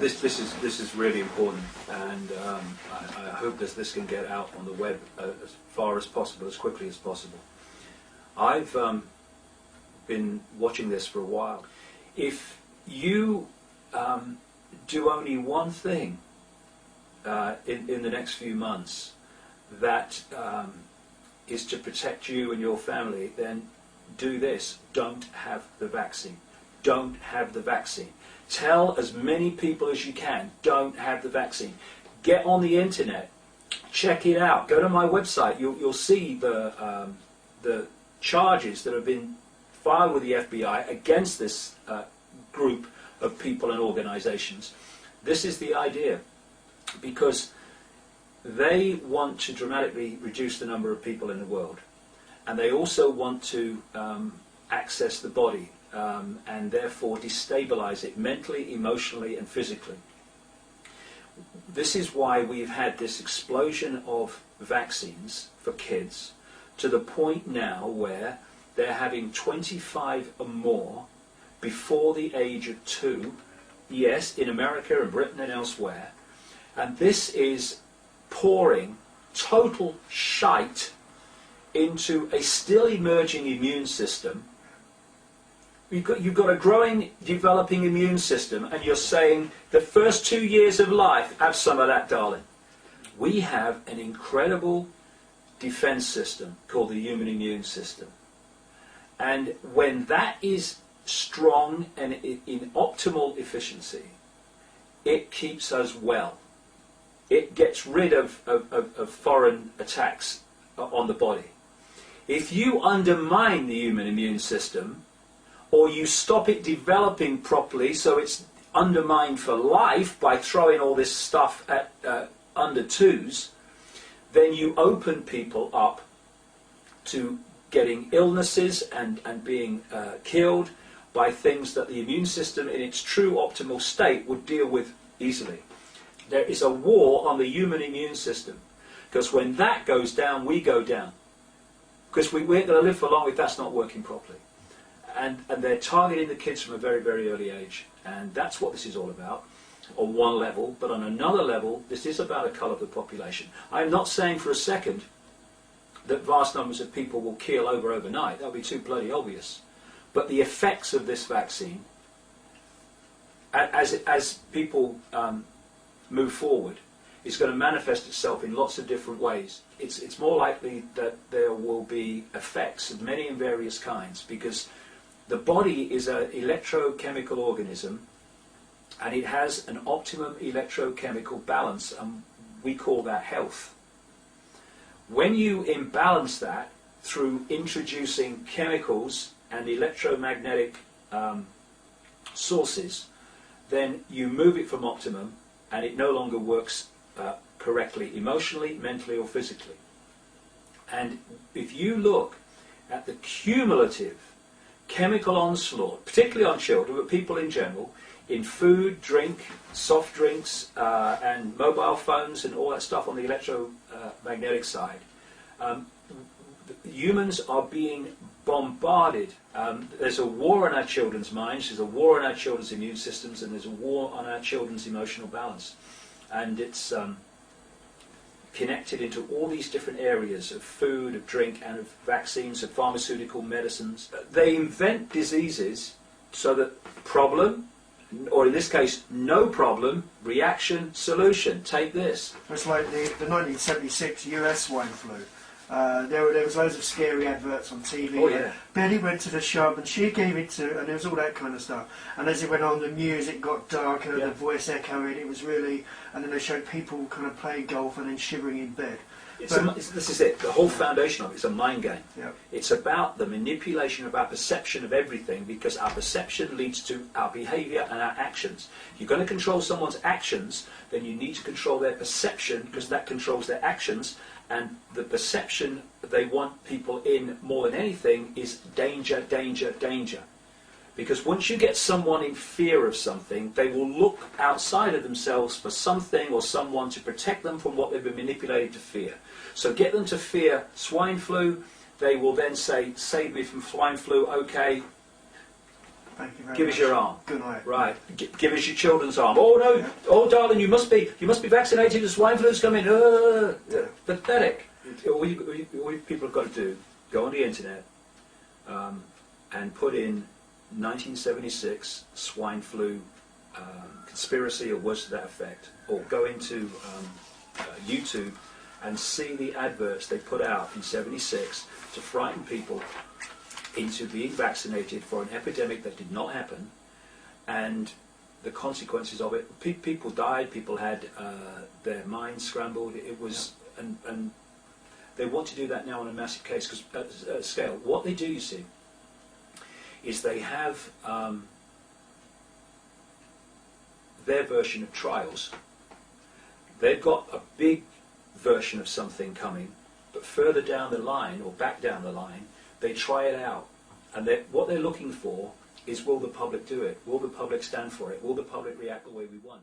this is really important, and I hope this can get out on the web as far as possible, as quickly as possible. I've been watching this for a while. If you do only one thing in the next few months that is to protect you and your family, then do this. Don't have the vaccine. Don't have the vaccine. Tell as many people as you can, don't have the vaccine. Get on the internet, check it out. Go to my website. You'll see the charges that have been filed with the FBI against this group of people and organizations. This is the idea, because they want to dramatically reduce the number of people in the world, and they also want to access the body and therefore destabilize it mentally, emotionally and physically. This is why we've had this explosion of vaccines for kids, to the point now where they're having 25 or more before the age of 2, yes, in America and Britain and elsewhere. And this is pouring total shite into a still emerging immune system. You've got a growing, developing immune system, and you're saying the first 2 years of life, have some of that, darling. We have an incredible defense system called the human immune system. And when that is strong and in optimal efficiency, it keeps us well. It gets rid of foreign attacks on the body. If you undermine the human immune system, or you stop it developing properly so it's undermined for life by throwing all this stuff at under 2s, then you open people up to getting illnesses and being killed by things that the immune system in its true optimal state would deal with easily. There is a war on the human immune system, because when that goes down, we go down. Because we ain't going to live for long if that's not working properly. And they're targeting the kids from a very, very early age. And that's what this is all about, on one level. But on another level, this is about a cull of the population. I'm not saying for a second that vast numbers of people will keel over overnight. That would be too bloody obvious. But the effects of this vaccine, as people move forward, is going to manifest itself in lots of different ways. It's more likely that there will be effects of many and various kinds, because the body is an electrochemical organism, and it has an optimum electrochemical balance, and we call that health. When you imbalance that through introducing chemicals and electromagnetic sources, then you move it from optimum, and it no longer works correctly, emotionally, mentally or physically. And if you look at the cumulative chemical onslaught, particularly on children, but people in general, in food, drink, soft drinks, and mobile phones and all that stuff on the electromagnetic side, humans are being bombarded. There's a war on our children's minds, there's a war on our children's immune systems, and there's a war on our children's emotional balance. And it's connected into all these different areas of food, of drink, and of vaccines, of pharmaceutical medicines. They invent diseases so that problem, or in this case, no problem, reaction, solution. Take this. It's like the 1976 US swine flu. There was loads of scary adverts on TV. Oh, yeah. Betty went to the shop and she gave it to, and there was all that kind of stuff. And as it went on, the music got darker, yeah. The voice echoing. It was really, and then they showed people kind of playing golf and then shivering in bed. This is it. The whole foundation of it is a mind game. Yeah. It's about the manipulation of our perception of everything, because our perception leads to our behavior and our actions. If you're going to control someone's actions, then you need to control their perception, because that controls their actions. And the perception they want people in more than anything is danger, danger, danger. Because once you get someone in fear of something, they will look outside of themselves for something or someone to protect them from what they've been manipulated to fear. So get them to fear swine flu, they will then say, save me from swine flu, okay, Thank you very Give much. us your arm. Good night. Right. Give us your children's arm. Oh no! Yeah. Oh darling, you must be vaccinated. The swine flu's coming. Pathetic. All you people have got to do: go on the internet and put in 1976 swine flu conspiracy or words to that effect, or go into YouTube and see the adverts they put out in '76 to frighten people into being vaccinated for an epidemic that did not happen, and the consequences of it. People died, people had their minds scrambled. It was, and they want to do that now on a massive scale. What they do, you see, is they have their version of trials. They've got a big version of something coming, but further down the line, or back down the line, they try it out, and what they're looking for is, will the public do it? Will the public stand for it? Will the public react the way we want?